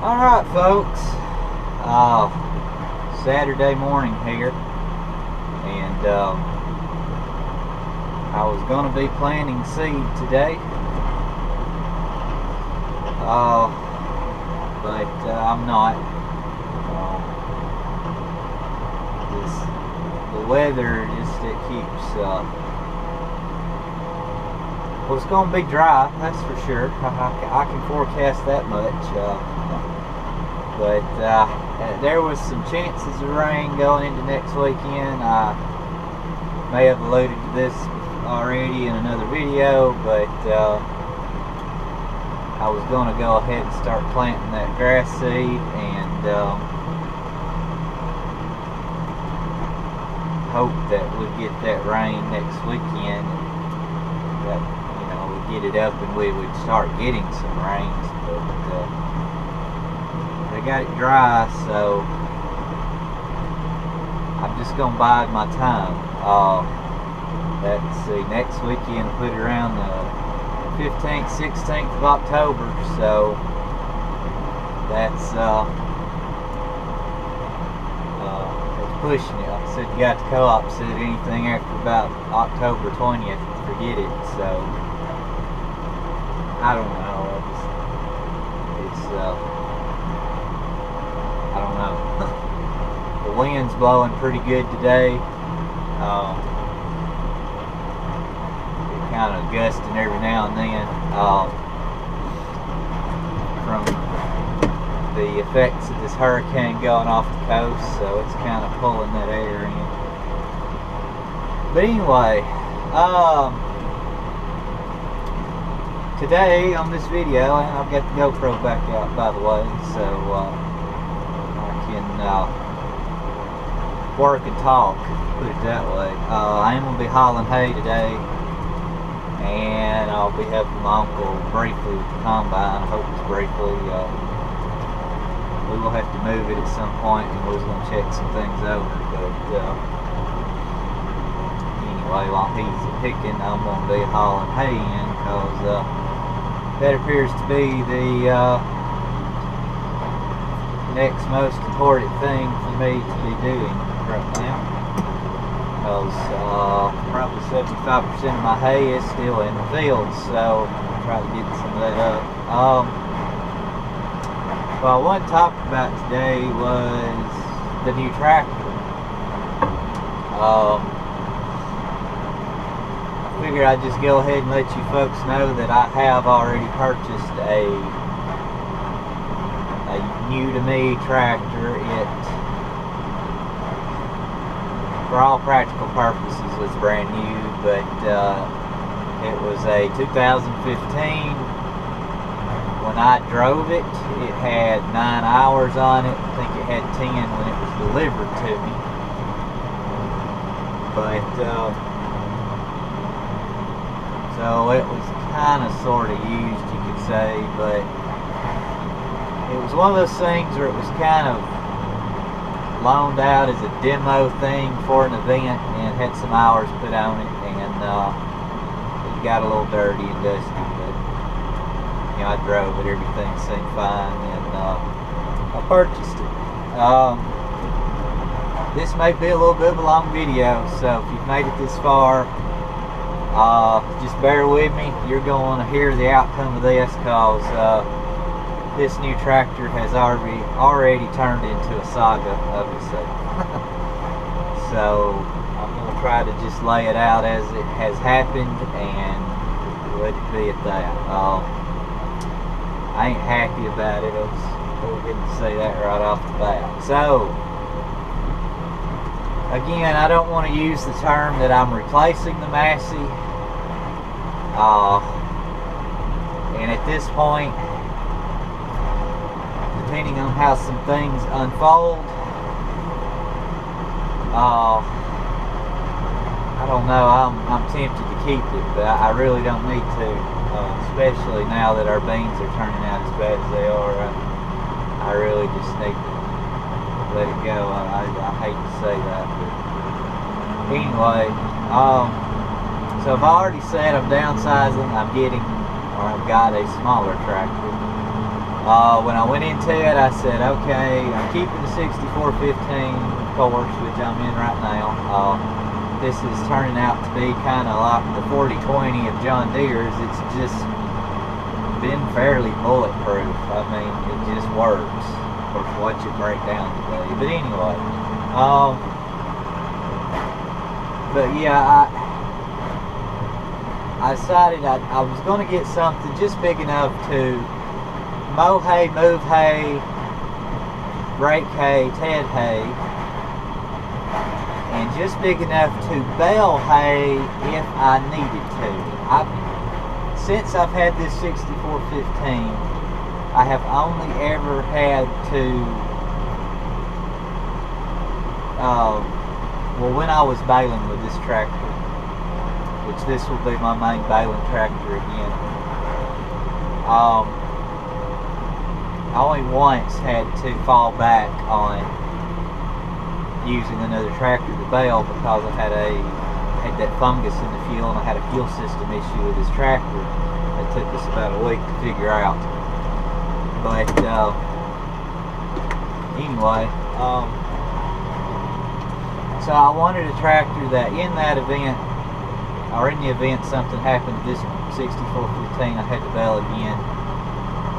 Alright folks, Saturday morning here, and I was going to be planting seed today, but I'm not. The weather it keeps, well, it's going to be dry, that's for sure. I can forecast that much. But there was some chances of rain going into next weekend. I may have alluded to this already in another video, but I was going to go ahead and start planting that grass seed, and hope that we'd get that rain next weekend, and that, you know, we'd get it up and we would start getting some rains. But they got it dry, so I'm just gonna bide my time. Let's see, next weekend I'll put it around the 15th, 16th of October, so that's pushing it. Like I said, you got the co-op said anything after about October 20th, forget it. So I don't know. I don't know. The wind's blowing pretty good today. It kind of gusting every now and then from the effects of this hurricane going off the coast, so it's kind of pulling that air in. But anyway, today on this video, and I've got the GoPro back out, by the way, so I can work and talk, put it that way. I am going to be hauling hay today, and I'll be helping my uncle briefly with the combine. I hope it's briefly. We will have to move it at some point, and we're going to check some things over. But anyway, while he's picking, I'm going to be hauling hay in, because that appears to be the next most important thing for me to be doing right now, because probably 75% of my hay is still in the field, so I'll try to get some of that up. What I want to talk about today was the new tractor. I figured I'd just go ahead and let you folks know that I have already purchased a new to me tractor. It, for all practical purposes, was brand new, but it was a 2015. When I drove it, it had 9 hours on it. I think it had 10 when it was delivered to me. But so it was kind of sort of used, you could say, but it was one of those things where it was kind of loaned out as a demo thing for an event, and had some hours put on it, and it got a little dirty and dusty, but you know, I drove it, everything seemed fine, and I purchased it. This may be a little bit of a long video, so if you've made it this far, just bear with me. You're going to hear the outcome of this, because this new tractor has already turned into a saga, obviously. So I'm going to try to just lay it out as it has happened and let it be at that. I ain't happy about it. I was going to say that right off the bat. So again, I don't want to use the term that I'm replacing the Massey. And at this point, depending on how some things unfold, I don't know, I'm tempted to keep it, but I really don't need to, especially now that our beans are turning out as bad as they are. I really just need to let it go. I hate to say that, but anyway, so I've already said I'm downsizing. I've got a smaller tractor. When I went into it, I said, okay, I'm keeping the 6415 course, which I'm in right now. This is turning out to be kind of like the 4020 of John Deere's. It's just been fairly bulletproof. I mean, it just works. Of course, watch it break down today. But anyway, but yeah, I decided I was going to get something just big enough to mow hay, move hay, rake hay, ted hay, and just big enough to bale hay if I needed to. Since I've had this 6415, I have only ever had to, well, when I was baling with this tractor, which this will be my main baling tractor again, I only once had to fall back on using another tractor to bale because I had that fungus in the fuel, and I had a fuel system issue with this tractor. It took us about a week to figure out. But anyway, so I wanted a tractor that in that event, or in the event something happened to this 6415, I had to bale again.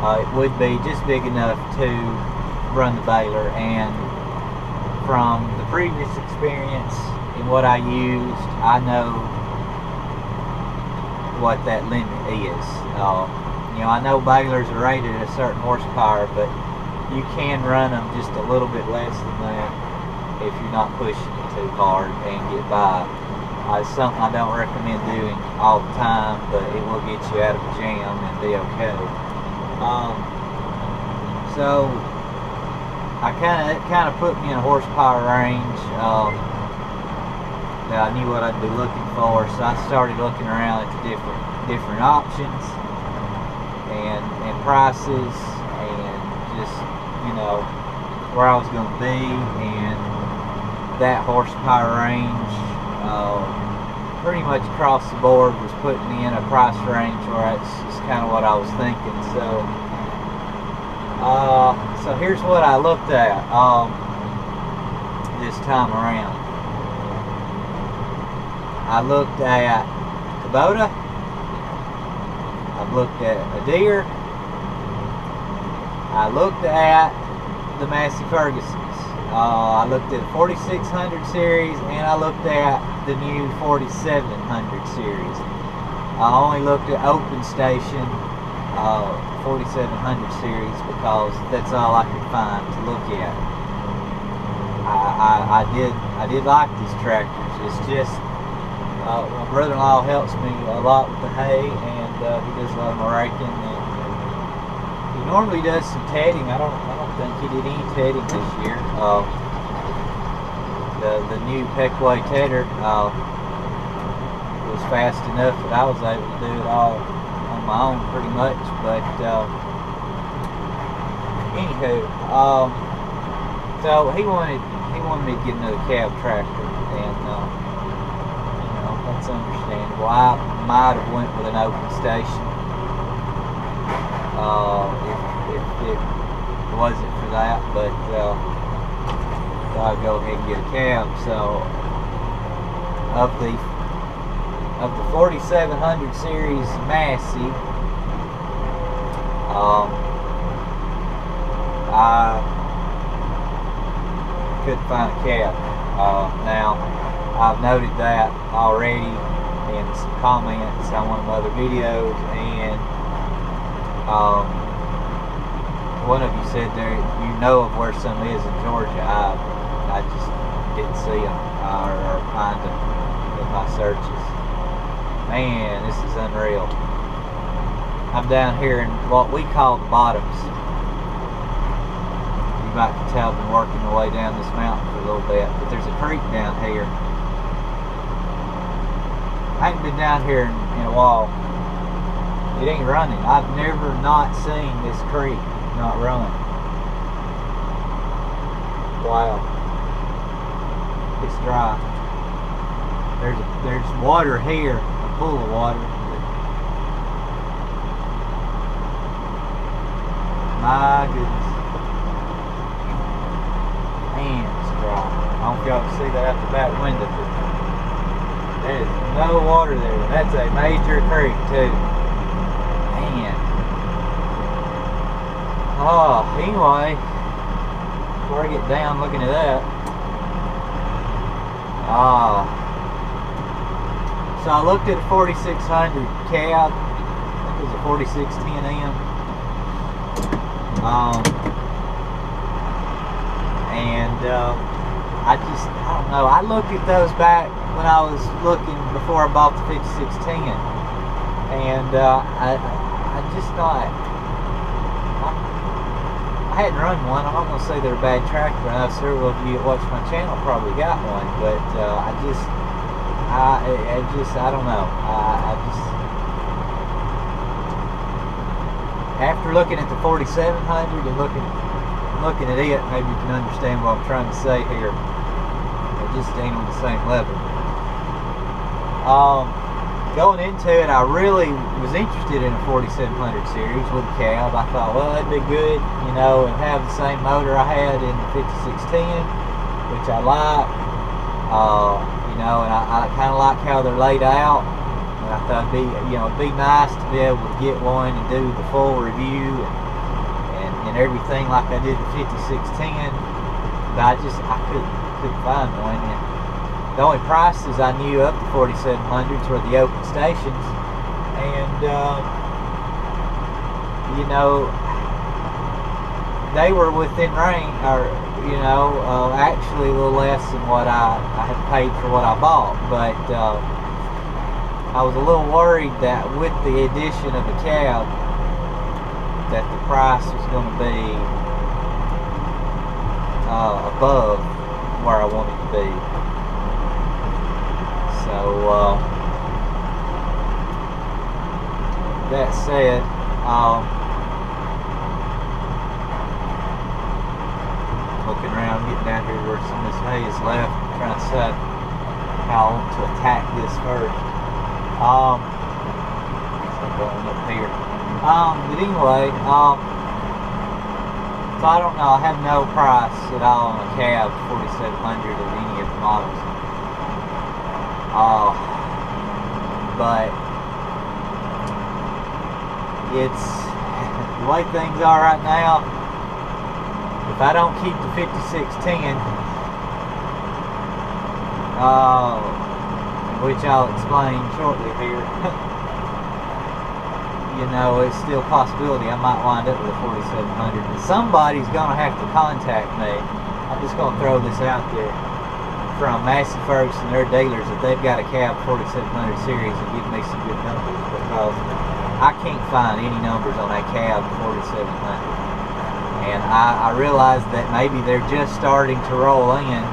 It would be just big enough to run the baler, and from the previous experience in what I used, I know what that limit is. You know, I know balers are rated at a certain horsepower, but you can run them just a little bit less than that if you're not pushing it too hard and get by. It's something I don't recommend doing all the time, but it will get you out of a jam and be okay. So it kind of put me in a horsepower range that I knew what I'd be looking for. So I started looking around at the different options and prices, and just, you know, where I was going to be, and that horsepower range pretty much across the board was putting me in a price range where that's just kind of what I was thinking. So here's what I looked at this time around. I looked at Kubota, I've looked at a Deere, I looked at the Massey Fergusons, I looked at the 4600 series, and I looked at the new 4700 series. I only looked at Open Station 4700 series because that's all I could find to look at. I did like these tractors. It's just my brother-in-law helps me a lot with the hay, and he does a lot of my raking, and he normally does some tedding. I don't think he did any tedding this year. The new Peckway tedder was fast enough that I was able to do it all on my own pretty much. But anywho, so he wanted me to get another cab tractor, and you know, that's understandable. I might have went with an Open Station if it wasn't for that, but I'll go ahead and get a cab. So of the 4700 series Massey, I couldn't find a cab. Now I've noted that already in some comments on one of my other videos, and one of you said there you know of where some is in Georgia. I just didn't see them or find them in my searches. Man, this is unreal. I'm down here in what we call the bottoms. You might can tell I've been working my way down this mountain for a little bit, but there's a creek down here. I ain't been down here in a while. It ain't running. I've never not seen this creek not running. Wow. It's dry. There's water here, a pool of water. My goodness. Man, it's dry. I don't know if y'all can see that out the back window. There is no water there. That's a major creek too. Man. Oh, anyway, before I get down looking at that. So I looked at a 4600 cab. I think it was a 4610M. I don't know. I looked at those back when I was looking before I bought the 5610, and I just thought I hadn't run one. I'm not going to say they're a bad tractor. I know several of you that watch my channel probably got one, but I don't know. After looking at the 4700 and looking at it, maybe you can understand what I'm trying to say here. It just ain't on the same level. Going into it, I really was interested in a 4700 series with a cab. I thought, well, that'd be good, you know, and have the same motor I had in the 5610, which I like, you know, and I kind of like how they're laid out. And I thought it'd be nice to be able to get one and do the full review and everything like I did the 5610, but I couldn't find one. And the only prices I knew of the 4700s were the open stations, and you know, they were within range, or you know, actually a little less than what I had paid for what I bought, but I was a little worried that with the addition of a cab that the price was going to be above where I wanted to be. So that said, looking around, getting down here where some of this hay is left, trying to decide how I want to attack this first. So going up here. But anyway, so I don't know, I have no price at all on a cab 4700 of any of the models. But it's the way things are right now. If I don't keep the 5610, which I'll explain shortly here, you know, it's still a possibility I might wind up with a 4700. And somebody's going to have to contact me. I'm just going to throw this out there from Massey Ferguson, their dealers, if they've got a cab 4700 series, and give me some good numbers, because I can't find any numbers on that cab 4700. And I realize that maybe they're just starting to roll in,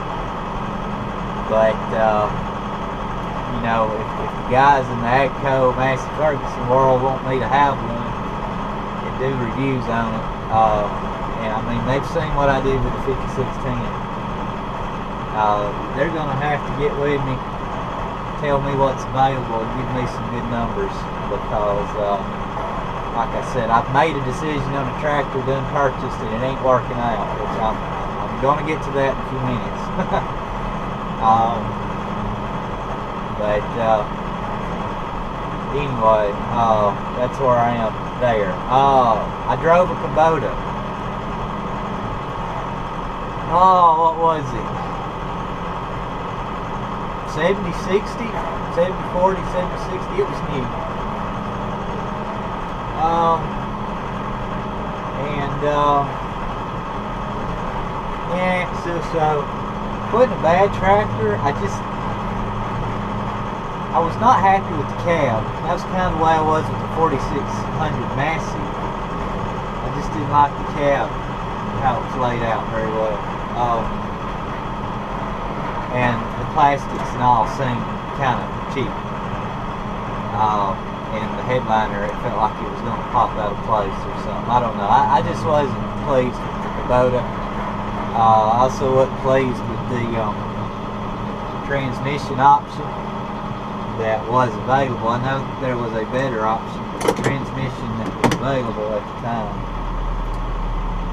but you know, if the guys in the AGCO Massey Ferguson world want me to have one and do reviews on it, and I mean, they've seen what I did with the 5610. They're going to have to get with me, tell me what's available, and give me some good numbers, because like I said, I've made a decision on a tractor, done purchased it, and it ain't working out, which I'm going to get to that in a few minutes. But anyway, that's where I am there. I drove a Kubota. What was it? 70-60? 70-40, 70-60? It was new. Yeah, so wasn't a bad tractor. I was not happy with the cab. That was kind of the way I was with the 4600 Massey. I just didn't like the cab, how it was laid out very well. And the plastics and all seemed kind of cheap. And the headliner, it felt like it was going to pop out of place or something. I don't know. I just wasn't pleased with the Kubota. I also wasn't pleased with the transmission option that was available. I know that there was a better option, but the transmission that was available at the time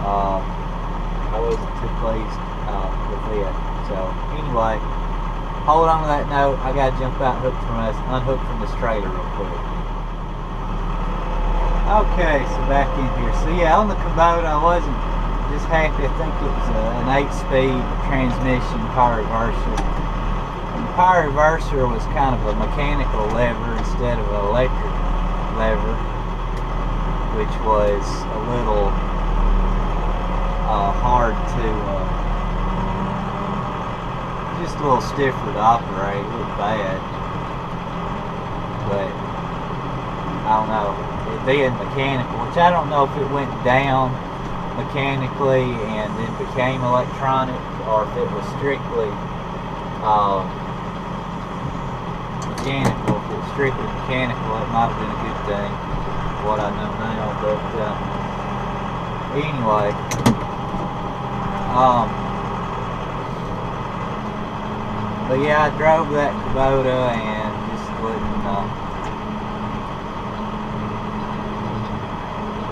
I wasn't too pleased with it. So anyway, hold on to that note. I gotta jump out unhooked from this trailer real quick. Okay, so back in here. So yeah, on the Kubota, I wasn't just happy. I think it was an 8-speed transmission power reverser. And the power reverser was kind of a mechanical lever instead of an electric lever, which was a little hard to, just a little stiffer to operate. It was bad, but I don't know. It being mechanical, which I don't know if it went down mechanically and then became electronic, or if it was strictly mechanical. If it was strictly mechanical, it might have been a good thing, what I know now. But anyway, but yeah, I drove that Kubota and just wouldn't.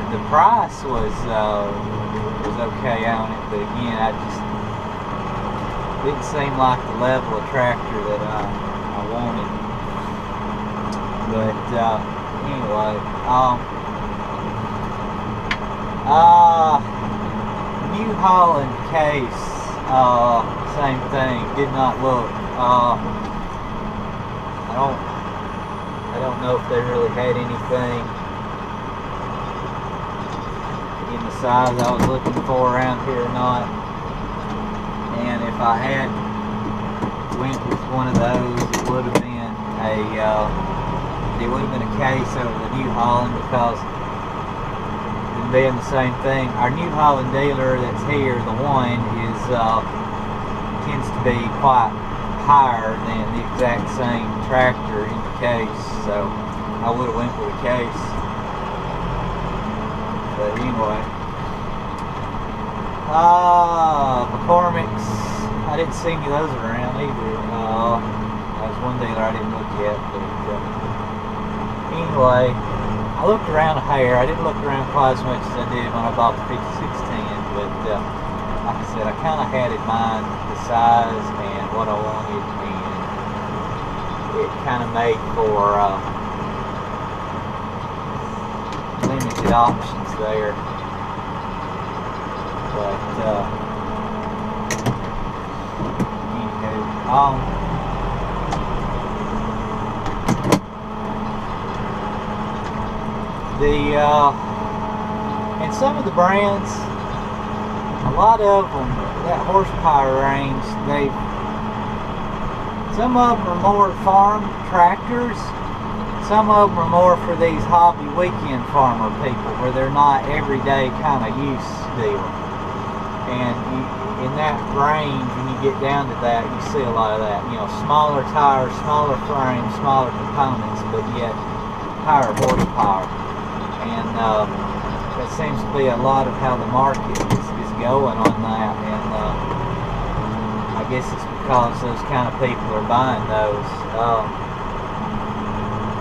The price was okay on it, but again, I just didn't seem like the level of tractor that I wanted. But anyway, New Holland case, same thing. Did not look. I don't know if they really had anything in the size I was looking for around here or not. And if I had went with one of those, it would have been a case over the New Holland, because it being the same thing. Our New Holland dealer that's here, the one, is tends to be quite higher than the exact same tractor in the case, so I would have went with a case. But anyway, McCormick's, I didn't see any of those around either. That was one dealer I didn't look at, but anyway, I looked around a hair. I didn't look around quite as much as I did when I bought the 5610, but like I said, I kind of had in mind the size and what I wanted, and it kind of made for limited options there. But anywho, and some of the brands, a lot of them, that horsepower range, some of them are more farm tractors. Some of them are more for these hobby weekend farmer people, where they're not everyday kind of use deal. And in that range, when you get down to that, you see a lot of that. You know, smaller tires, smaller frames, smaller components, but yet higher horsepower. And that seems to be a lot of how the market is going on that. And I guess it's because those kind of people are buying those.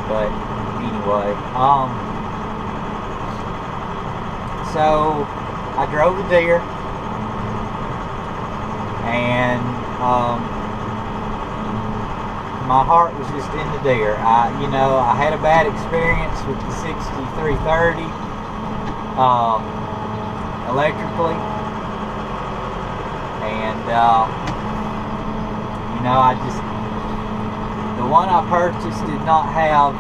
But anyway, so I drove a deer, and my heart was just in the deer. I had a bad experience with the 6330 electrically, and the one I purchased did not have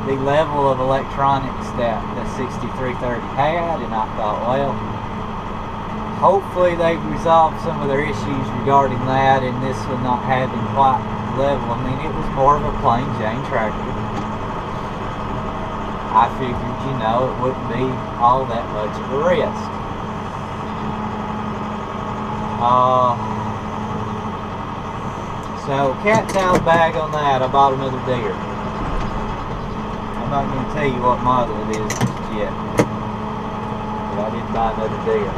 the level of electronics that the 6330 had, and I thought, well, hopefully they've resolved some of their issues regarding that, and this one not having quite the level. I mean, it was more of a plain Jane tractor. I figured, it wouldn't be all that much of a risk. So, cat's out of the bag on that. I bought another deer. I'm not going to tell you what model it is just yet, but I did buy another deer.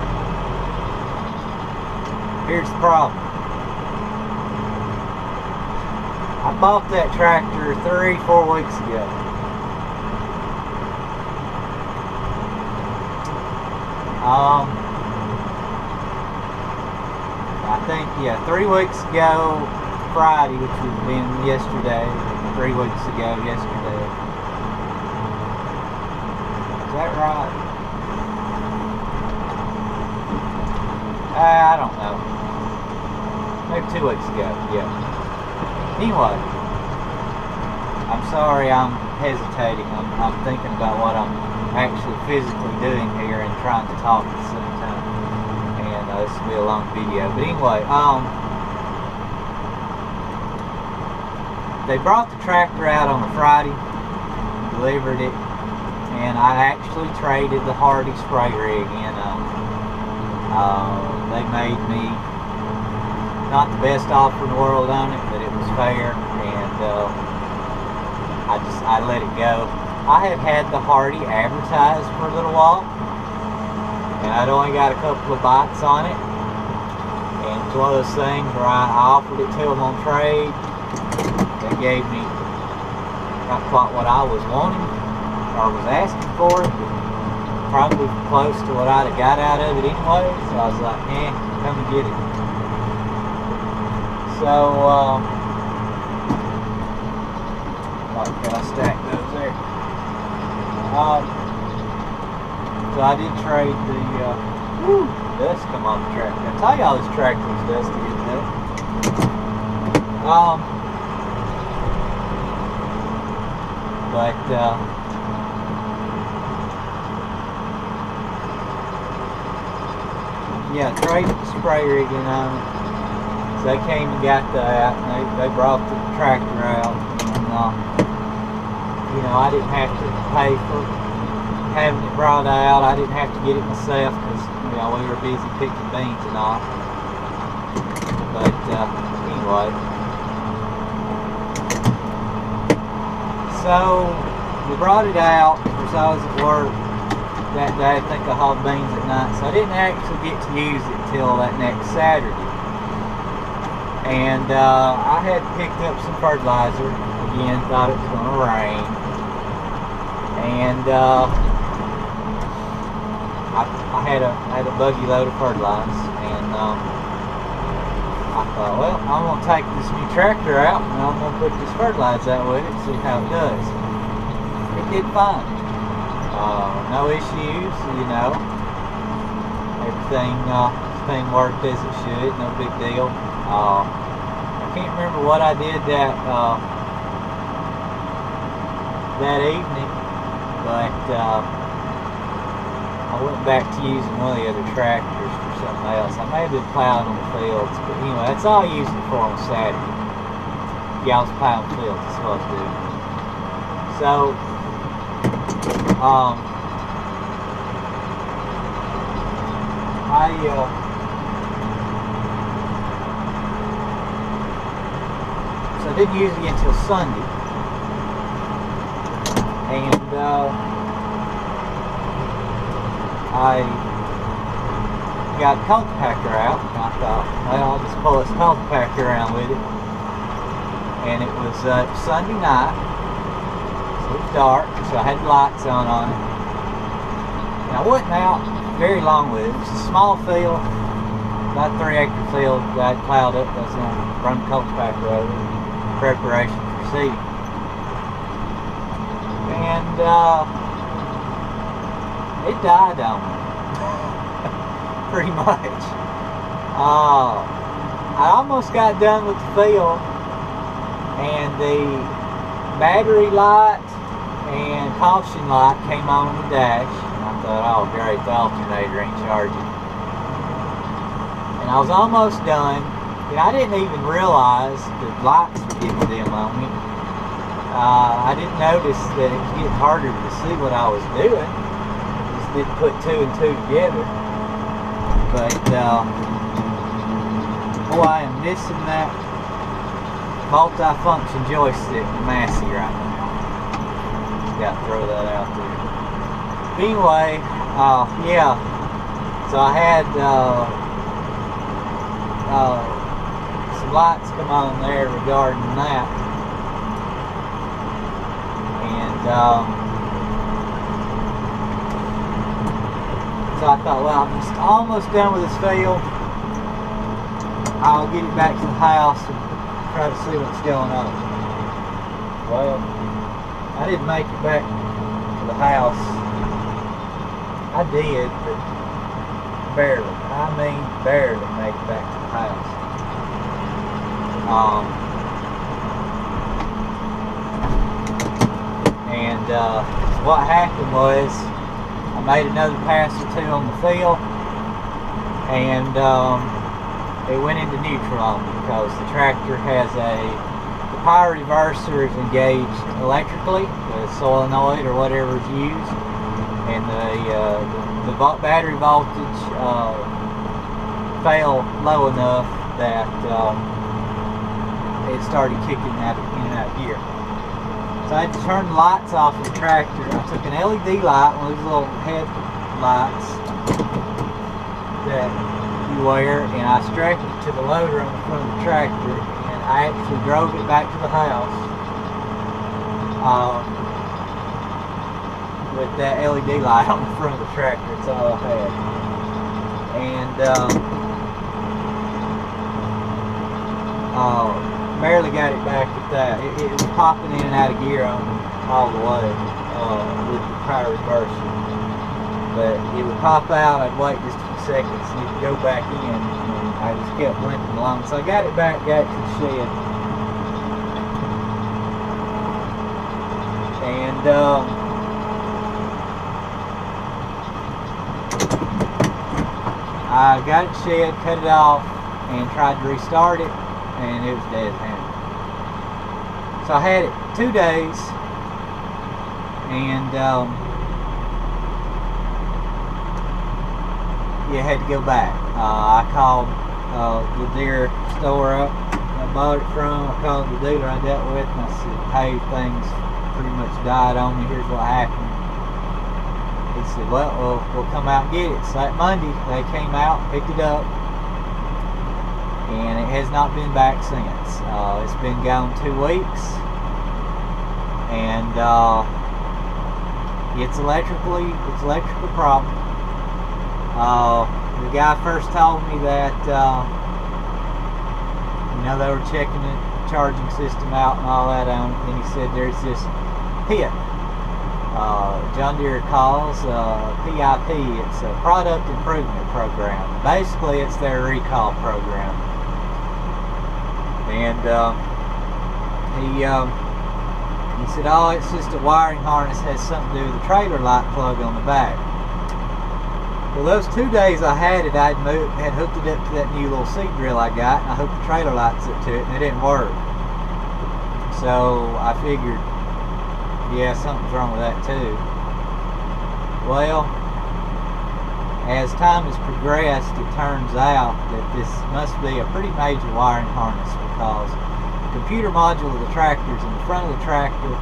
Here's the problem. I bought that tractor 3-4 weeks ago. I think, yeah, 3 weeks ago Friday, which would have been yesterday, 3 weeks ago yesterday. Is that right? I don't know. Maybe 2 weeks ago, yeah. Anyway, I'm sorry I'm hesitating. I'm thinking about what I'm actually physically doing here and trying to talk at the same time. And this will be a long video. But anyway, they brought the tractor out on a Friday, delivered it, and I actually traded the Hardy spray rig in on it. They made me not the best offer in the world on it, but it was fair, and I let it go. I had had the Hardy advertised for a little while, and I'd only got a couple of bites on it, and it's one of those things where I offered it to them on trade. They gave me not quite what I was wanting or was asking for it, but probably close to what I'd have got out of it anyway, so I was like, come and get it. So, I'll stack those there. So I did trade the, dust come off the tractor. I tell y'all this tractor was dusty, isn't it? Yeah, traded the spray rig in on it. So they came and got that, and they brought the tractor out, and I didn't have to pay for having it brought out. I didn't have to get it myself because we were busy picking beans and all. But anyway, so we brought it out. Of course, I was at work that day. I think I hauled beans at night, so I didn't actually get to use it till that next Saturday. And I had picked up some fertilizer. Again, thought it was going to rain. And I had a buggy load of fertilizer, and I thought, well, I'm going to take this new tractor out, and I'm going to put this fertilizer out with it and see how it does. It did fine. No issues, everything worked as it should, no big deal. I can't remember what I did that evening, but I went back to using one of the other tractors for something else. I may have been plowing on the fields, but anyway, that's all I used it for on Saturday. Yeah, I was plowing fields, that's what I was doing. So, I didn't use it until Sunday, and I got a cultipacker out, and I thought, well, I'll just pull this cultipacker around with it. And it was Sunday night, so it was dark, so I had the lights on it. And I wasn't out very long with it. It was a small field, about 3-acre field that I'd plowed up. I was going to run the cultipacker over it. Preparation for seeding, and it died on me, pretty much. I almost got done with the field, and the battery light and caution light came on the dash, and I thought, oh great, the alternator ain't charging. And I was almost done. And I didn't even realize the lights were getting dim on me. I didn't notice that it was getting harder to see what I was doing. Just didn't put 2 and 2 together. But boy, I am missing that multi-function joystick Massey right now. Got to throw that out there. But anyway, yeah. So I had lights come on there regarding that, and so So I thought, well, I'm just almost done with this field. I'll get it back to the house and try to see what's going on. Well, I didn't make it back to the house. I did, but barely. I mean, barely made it back to the house. What happened was I made another pass or two on the field, and it went into neutral on me because the tractor has the power reverser is engaged electrically, the solenoid or whatever is used, and the battery voltage fell low enough that it started kicking in and out of gear. So I had to turn the lights off of the tractor. I took an LED light, one of these little headlights that you wear, and I strapped it to the loader on the front of the tractor, and I actually drove it back to the house with that LED light on the front of the tractor. That's all I had. And barely got it back with that. It was popping in and out of gear on all the way with the power reverser. But it would pop out, I'd wait just a few seconds, and it would go back in, and I just kept limping along. So I got it back, got it to the shed. And I got it shed, cut it off, and tried to restart it, and it was dead hand. So I had it 2 days, and you had to go back. I called the deer store up I bought it from. I called the dealer I dealt with, and I said, hey, things pretty much died on me. Here's what happened. He said, well, we'll come out and get it. So that Monday, they came out, picked it up, and it has not been back since. It's been gone 2 weeks, and it's electrical problem. The guy first told me that they were checking the charging system out and all that on it. Then he said there's this PIP. John Deere calls PIP. It's a product improvement program. Basically, it's their recall program. And he said, oh, it's just a wiring harness, has something to do with the trailer light plug on the back. Well, those 2 days I had it, had hooked it up to that new little seed drill I got, and I hooked the trailer lights up to it, and it didn't work. So I figured, yeah, something's wrong with that too. Well, as time has progressed, it turns out that this must be a pretty major wiring harness, because the computer module of the tractor is in the front of the tractor,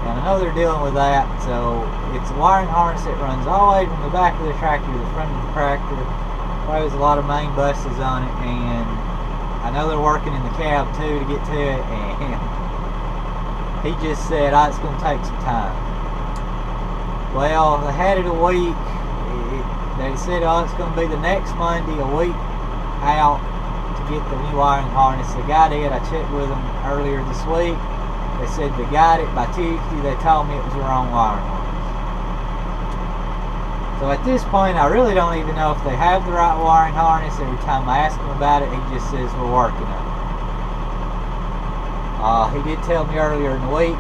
and I know they're dealing with that. So it's a wiring harness that runs all the way from the back of the tractor to the front of the tractor. Probably has a lot of main buses on it, and I know they're working in the cab too to get to it, and he just said, oh, it's going to take some time. Well, they had it a week. They said, oh, it's going to be the next Monday, a week out to get the new wiring harness. They got it. I checked with them earlier this week. They said they got it. By Tuesday, they told me it was the wrong wiring harness. So at this point, I really don't even know if they have the right wiring harness. Every time I ask him about it, he just says we're working on it. He did tell me earlier in the week,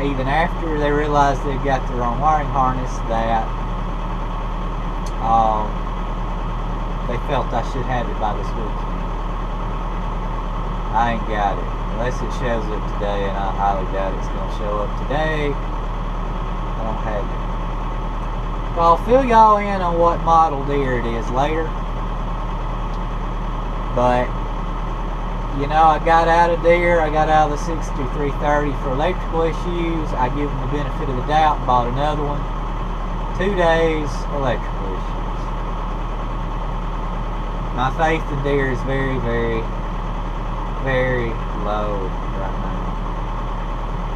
even after they realized they got the wrong wiring harness, that they felt I should have it by this weekend. I ain't got it. Unless it shows up today, and I highly doubt it's going to show up today. I don't have it. So I'll fill y'all in on what model deer it is later. But, I got out of deer. I got out of the 6330 for electrical issues. I give them the benefit of the doubt and bought another one. 2 days, electrical issues. My faith in deer is very, very, very low right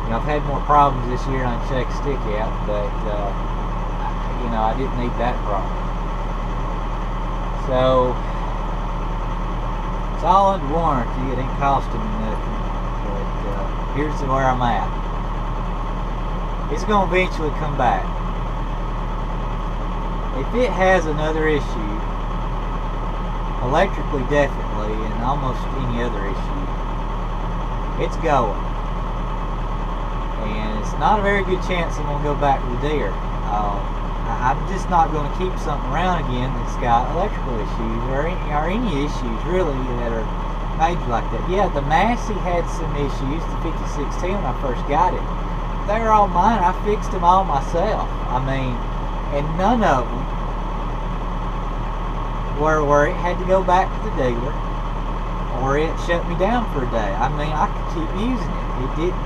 now. I've had more problems this year than I can shake a stick at, but I didn't need that problem. So it's all under warranty. It ain't costing me nothing. But here's where I'm at. It's going to eventually come back. If it has another issue, electrically definitely, and almost any other issue, it's going. And it's not a very good chance I'm going to go back to the deer. I'm just not going to keep something around again that's got electrical issues or any issues really that are major like that. Yeah, the Massey had some issues, the 5610 when I first got it. They were all mine. I fixed them all myself. I mean, and none of them where it had to go back to the dealer or it shut me down for a day. I mean, I could keep using it. It didn't.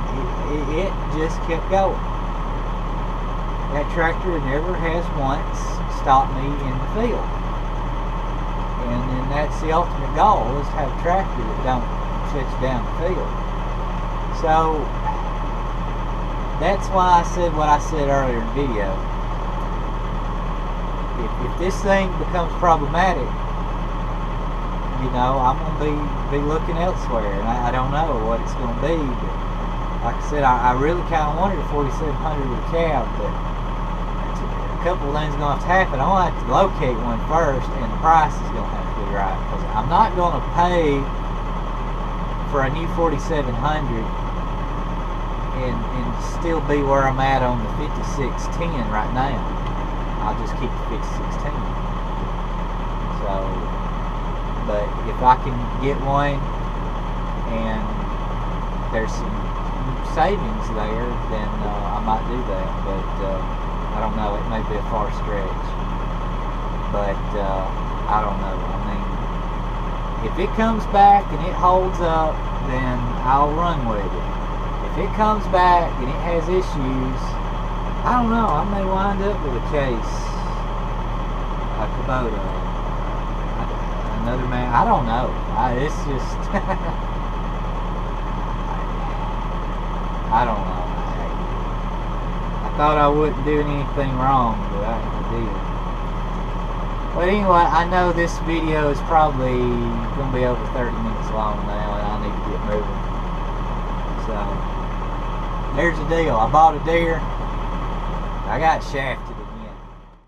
It just kept going. That tractor never has once stopped me in the field. And then that's the ultimate goal, is to have a tractor that don't shut you down the field. So that's why I said what I said earlier in the video. If this thing becomes problematic, you know, I'm going to be looking elsewhere. And I don't know what it's going to be. But like I said, I really kind of wanted a 4700 with a cab, but a couple of things going to have to happen. I'm going to have to locate one first, and the price is going to have to be right. Because I'm not going to pay for a new 4700 and still be where I'm at on the 5610 right now. I'll just keep the 5610. So, but if I can get one and there's some savings there, then I might do that. But I don't know. It may be a far stretch. But I don't know. I mean, if it comes back and it holds up, then I'll run with it. If it comes back and it has issues, I don't know, I may wind up with a case, a Kubota, another man, I don't know. It's just, I don't know. I thought I wouldn't do anything wrong, but I did. But anyway, I know this video is probably going to be over 30 minutes long now, and I need to get moving. So, there's the deal. I bought a deer. I got shafted.